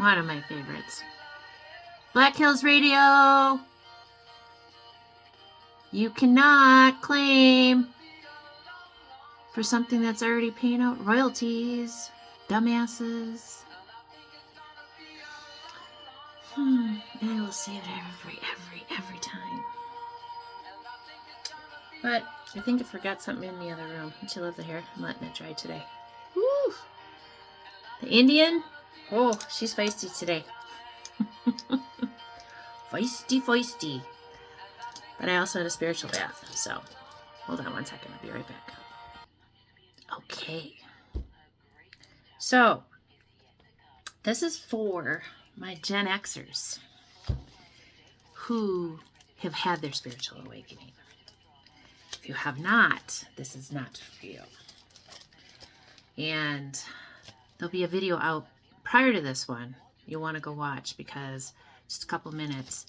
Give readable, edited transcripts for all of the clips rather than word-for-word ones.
One of my favorites. Black Hills Radio. You cannot claim for something that's already paying out royalties. Dumbasses. And I will say it every time. But I think I forgot something in the other room. Don't you love the hair? I'm letting it dry today. Woo! The Indian? Oh, she's feisty today. Feisty. But I also had a spiritual bath, so hold on one second. I'll be right back. Okay. So, this is for my Gen Xers who have had their spiritual awakening. If you have not, this is not for you. And there'll be a video out prior to this one you'll want to go watch, because just a couple minutes.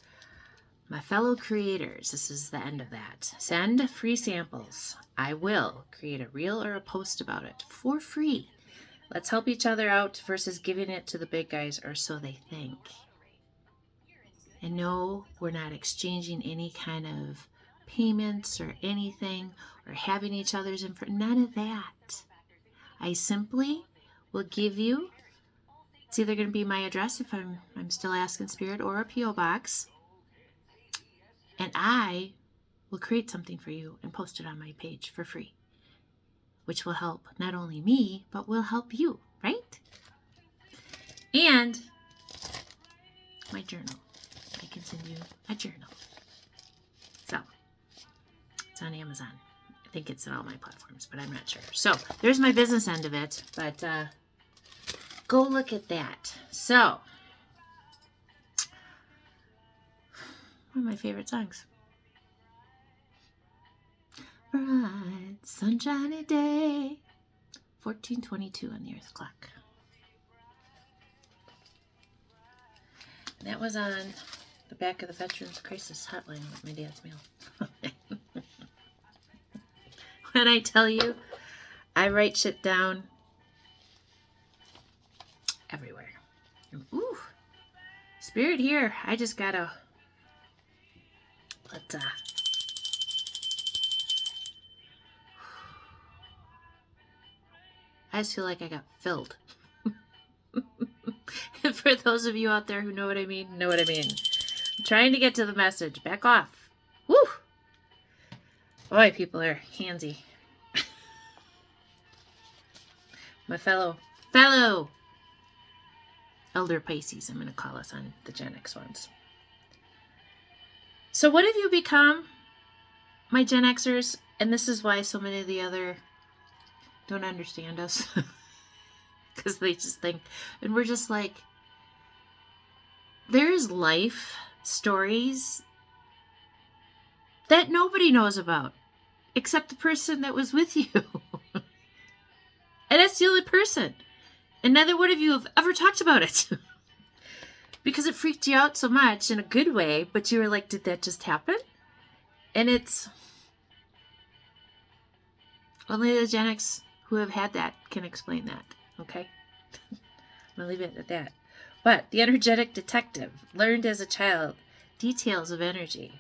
My fellow creators, this is the end of that. Send free samples. I will create a reel or a post about it for free. Let's help each other out versus giving it to the big guys, or so they think. And no, we're not exchanging any kind of payments or anything, or having each other's info. None of that. I simply will give you, it's either going to be my address if I'm still asking Spirit, or a P.O. box. And I will create something for you and post it on my page for free, which will help not only me, but will help you, right? And my journal. I can send you a journal. So, it's on Amazon. I think it's on all my platforms, but I'm not sure. So, there's my business end of it, but go look at that. So, one of my favorite songs. Bright, sunshiny day, 14:22 on the Earth clock. That was on the back of the Veterans Crisis Hotline with my dad's mail. When I tell you, I write shit down everywhere. Ooh, Spirit here. I just gotta I just feel like I got filled. And for those of you out there who know what I mean, know what I mean. I'm trying to get to the message. Back off. Woo! Boy, people are handsy. My fellow Elder Pisces, I'm going to call us on the Gen X ones. So what have you become, my Gen Xers? And this is why so many of the other don't understand us. Because they just think, and we're just like, there's life stories that nobody knows about except the person that was with you. And that's the only person. And neither one of you have ever talked about it. Because it freaked you out so much in a good way, but you were like, did that just happen? And it's only the Gen X who have had that can explain that. Okay? I'm going to leave it at that. But the energetic detective learned as a child details of energy,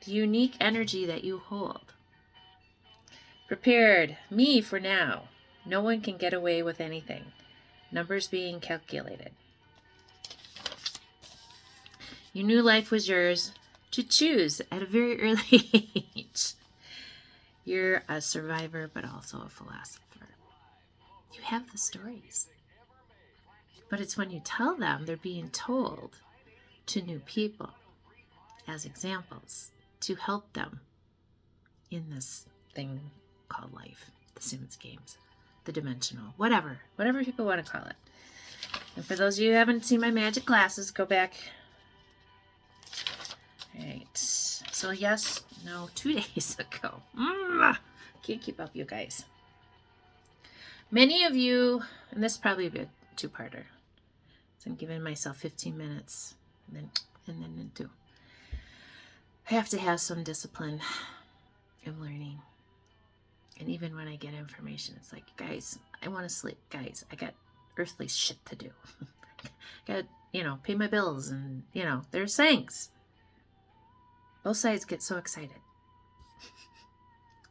the unique energy that you hold. Prepared me for now. No one can get away with anything. Numbers being calculated. You knew life was yours to choose at a very early age. You're a survivor, but also a philosopher. You have the stories. But it's when you tell them, they're being told to new people as examples to help them in this thing called life, the Sims games, the dimensional, whatever people want to call it. And for those of you who haven't seen my magic glasses, go back. All right. So 2 days ago. Can't keep up, you guys. Many of you, and this is probably a bit two-parter. So I'm giving myself 15 minutes and then do. I have to have some discipline of learning. And even when I get information, it's like, guys, I want to sleep. Guys, I got earthly shit to do. Got, pay my bills and, there's things. Both sides get so excited.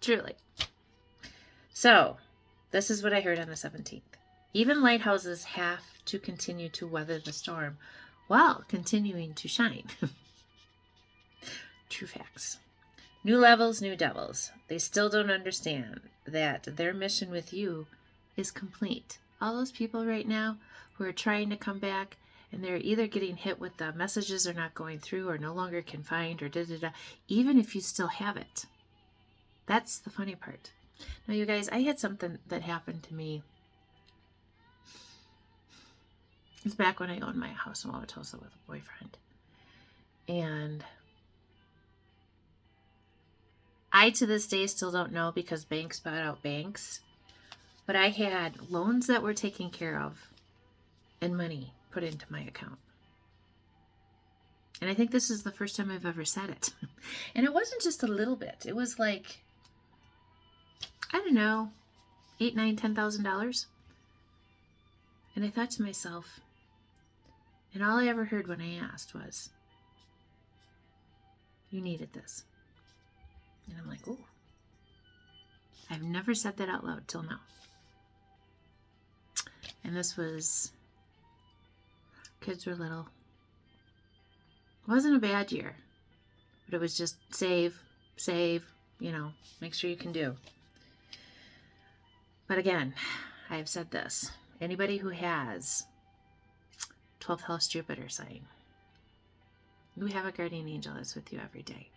Truly. So, this is what I heard on the 17th. Even lighthouses have to continue to weather the storm while continuing to shine. True facts. New levels, new devils. They still don't understand that their mission with you is complete. All those people right now who are trying to come back and they're either getting hit with the messages are not going through or no longer can find or da-da-da, even if you still have it. That's the funny part. Now, you guys, I had something that happened to me. It's back when I owned my house in Wauwatosa with a boyfriend. And I, to this day, still don't know because banks bought out banks. But I had loans that were taken care of and money put into my account. And I think this is the first time I've ever said it. And it wasn't just a little bit. It was like, I don't know, $8,000, $9,000, $10,000. And I thought to myself, and all I ever heard when I asked was, you needed this. And I'm like, ooh. I've never said that out loud till now. And this was, kids were little. It wasn't a bad year, but it was just save, make sure you can do. But again, I have said this. Anybody who has 12th house Jupiter sign, you have a guardian angel that's with you every day.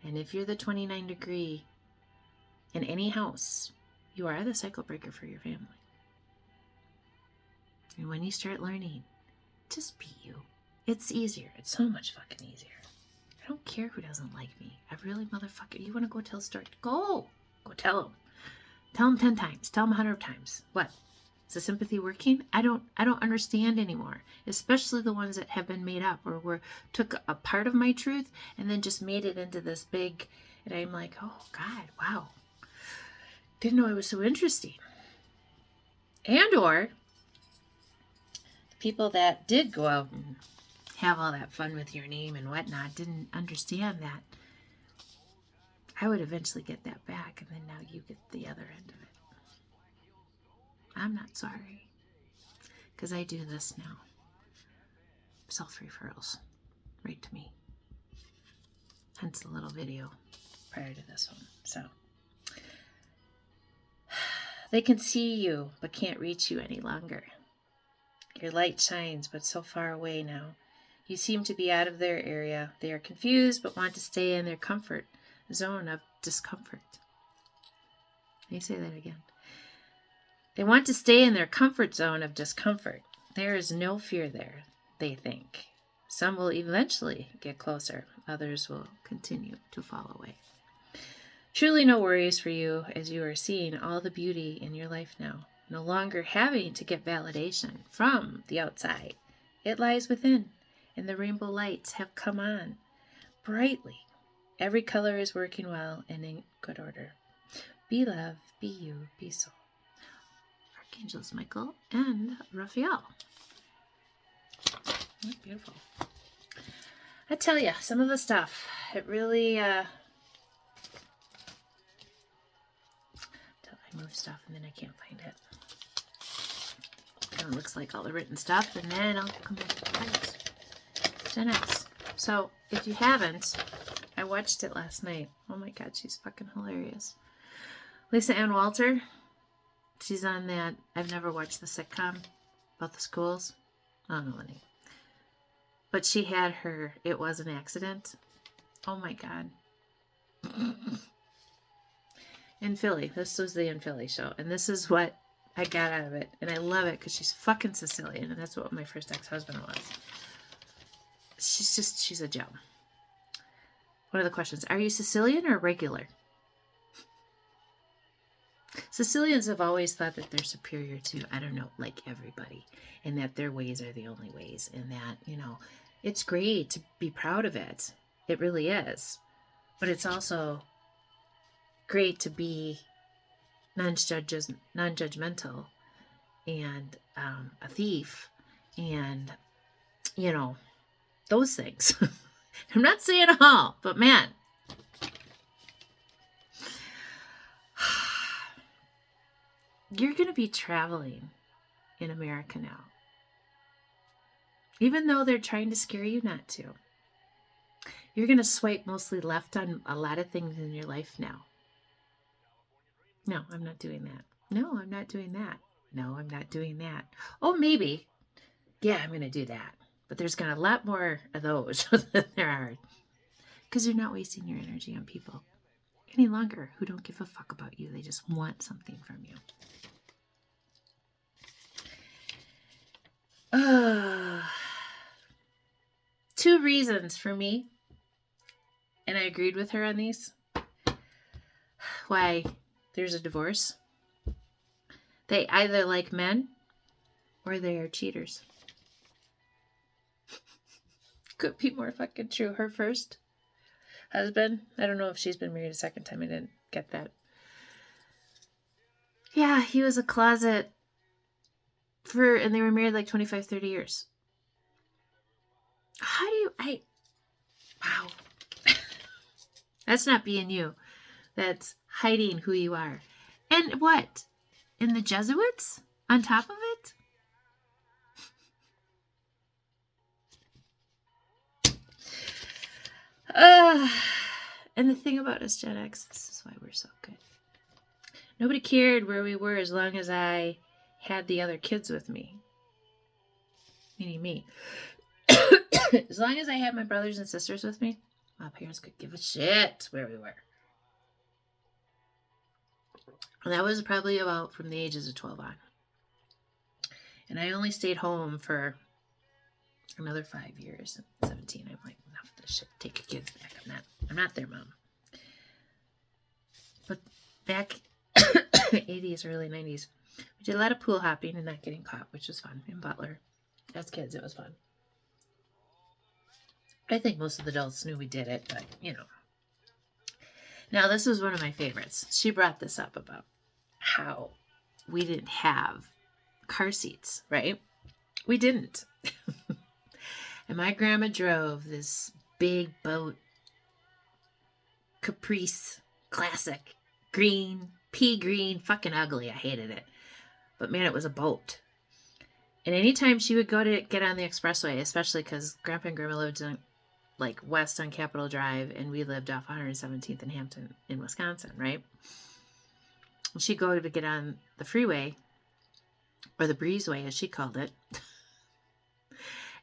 And if you're the 29 degree in any house, you are the cycle breaker for your family. And when you start learning, just be you. It's easier. It's so much fucking easier. I don't care who doesn't like me. I really, motherfucker, you want to go tell a story? Go tell them. Tell them 10 times. Tell them 100 times. What? Is the sympathy working? I don't understand anymore. Especially the ones that have been made up or took a part of my truth and then just made it into this big, and I'm like, oh God, wow. Didn't know it was so interesting. And or people that did go out and have all that fun with your name and whatnot didn't understand that I would eventually get that back, and then now you get the other end of it. I'm not sorry, because I do this now. Self-referrals right to me. Hence the little video prior to this one. So they can see you but can't reach you any longer. Your light shines but so far away now. You seem to be out of their area. They are confused but want to stay in their comfort zone of discomfort. Let me say that again. They want to stay in their comfort zone of discomfort. There is no fear there, they think. Some will eventually get closer. Others will continue to fall away. Truly no worries for you as you are seeing all the beauty in your life now. No longer having to get validation from the outside. It lies within, and the rainbow lights have come on brightly. Every color is working well and in good order. Be love, be you, be soul. Archangels Michael and Raphael. Oh, beautiful. I tell you, some of the stuff, it really, I move stuff and then I can't find it. Kind of looks like all the written stuff, and then I'll come back to the cards. 10x. So, if you haven't, I watched it last night. Oh my God, she's fucking hilarious. Lisa Ann Walter. She's on that. I've never watched the sitcom about the schools. I don't know the name. But she had her It Was an Accident. Oh my God. In Philly. This was the In Philly show. And this is what I got out of it. And I love it because she's fucking Sicilian. And that's what my first ex-husband was. She's a gem. One of the questions, are you Sicilian or regular? Sicilians have always thought that they're superior to, I don't know, like everybody, and that their ways are the only ways, and that, it's great to be proud of it. It really is. But it's also great to be non-judgmental and a thief and, those things. I'm not saying all, but man, you're going to be traveling in America now. Even though they're trying to scare you not to. You're going to swipe mostly left on a lot of things in your life now. No, I'm not doing that. No, I'm not doing that. No, I'm not doing that. Oh, maybe. Yeah, I'm going to do that. But there's going to be a lot more of those than there are. Because you're not wasting your energy on people any longer who don't give a fuck about you. They just want something from you. Two reasons for me, and I agreed with her on these, why there's a divorce. They either like men or they are cheaters. Could be more fucking true. Her first husband, I don't know if she's been married a second time. I didn't get that. Yeah, he was a closet and they were married like 25, 30 years. How do you, wow. That's not being you. That's hiding who you are. And what? In the Jesuits? On top of it? And the thing about us Gen X, this is why we're so good. Nobody cared where we were as long as I had the other kids with me. Meaning me. As long as I had my brothers and sisters with me, my parents could give a shit where we were. And that was probably about from the ages of 12 on. And I only stayed home for another 5 years. At 17, I'm like, enough of this shit. Take your kids back. I'm not their mom. But back 80s, early 90s, we did a lot of pool hopping and not getting caught, which was fun. In Butler. As kids, it was fun. I think most of the adults knew we did it, but, Now, this was one of my favorites. She brought this up about how we didn't have car seats, right? We didn't. And my grandma drove this big boat, Caprice, classic, green, pea green, fucking ugly. I hated it. But man, it was a boat. And anytime she would go to get on the expressway, especially because Grandpa and Grandma lived in, west on Capitol Drive, and we lived off 117th in Hampton in Wisconsin, right? She'd go to get on the freeway, or the breezeway, as she called it.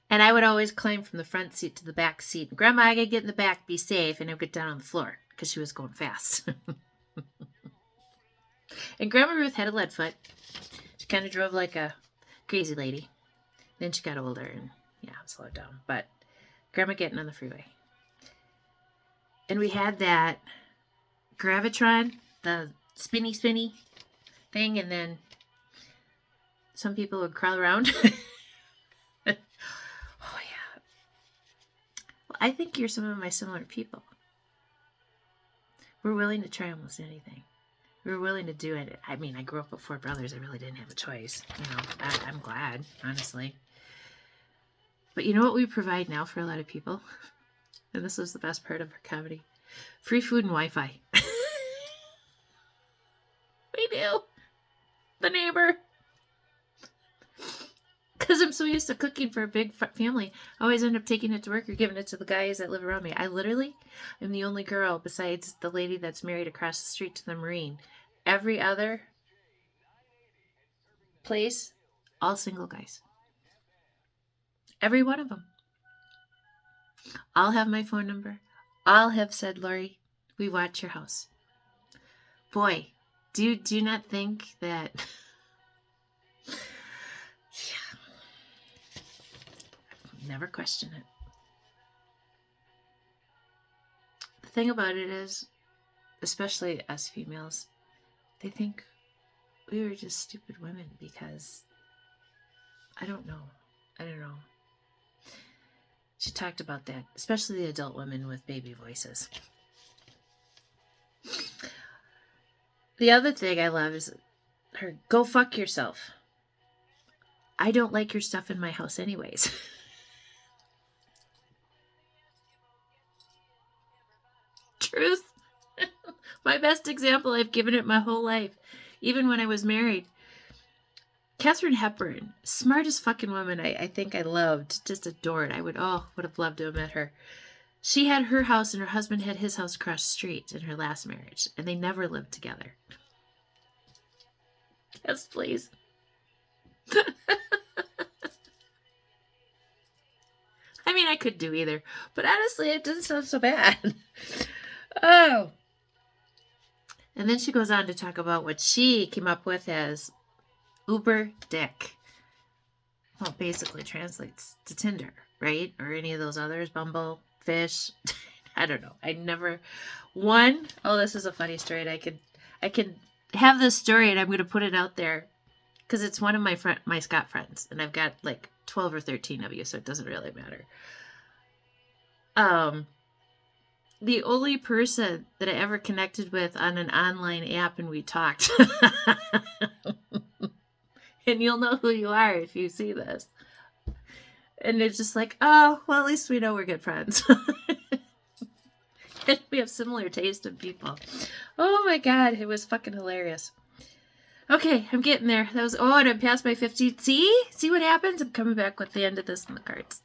And I would always climb from the front seat to the back seat. Grandma, I gotta get in the back, be safe, and I would get down on the floor, because she was going fast. And Grandma Ruth had a lead foot. She kind of drove like a crazy lady. Then she got older and, slowed down. But Grandma getting on the freeway. And we had that Gravitron, the spinny thing, and then some people would crawl around. Oh, yeah. Well, I think you're some of my similar people. We're willing to try almost anything. We were willing to do it. I mean, I grew up with 4 brothers. I really didn't have a choice. I'm glad, honestly. But you know what we provide now for a lot of people? And this is the best part of our comedy. Free food and Wi-Fi. We do. The neighbor. Because I'm so used to cooking for a big family, I always end up taking it to work or giving it to the guys that live around me. I literally am the only girl besides the lady that's married across the street to the Marine. Every other place, all single guys. Every one of them. I'll have my phone number. I'll have said, Lori, we watch your house. Boy, do you not think that... Never question it. The thing about it is, especially us females, they think we were just stupid women because I don't know. She talked about that, especially the adult women with baby voices. The other thing I love is her go fuck yourself. I don't like your stuff in my house anyways. Truth. My best example, I've given it my whole life, even when I was married. Katharine Hepburn, smartest fucking woman I think I loved, just adored. Would have loved to have met her. She had her house and her husband had his house across the street in her last marriage, and they never lived together. Yes, please. I mean, I could do either, but honestly, it doesn't sound so bad. Oh. And then she goes on to talk about what she came up with as Uber Dick. Well, basically translates to Tinder, right? Or any of those others, Bumble, Fish. I don't know. This is a funny story. And I could have this story, and I'm going to put it out there because it's one of my Scott friends, and I've got like 12 or 13 of you, so it doesn't really matter. The only person that I ever connected with on an online app and we talked. And you'll know who you are if you see this. And it's just like, oh, well, at least we know we're good friends. And we have similar taste in people. Oh my God, it was fucking hilarious. Okay, I'm getting there. And I'm past my 15. See what happens? I'm coming back with the end of this in the cards.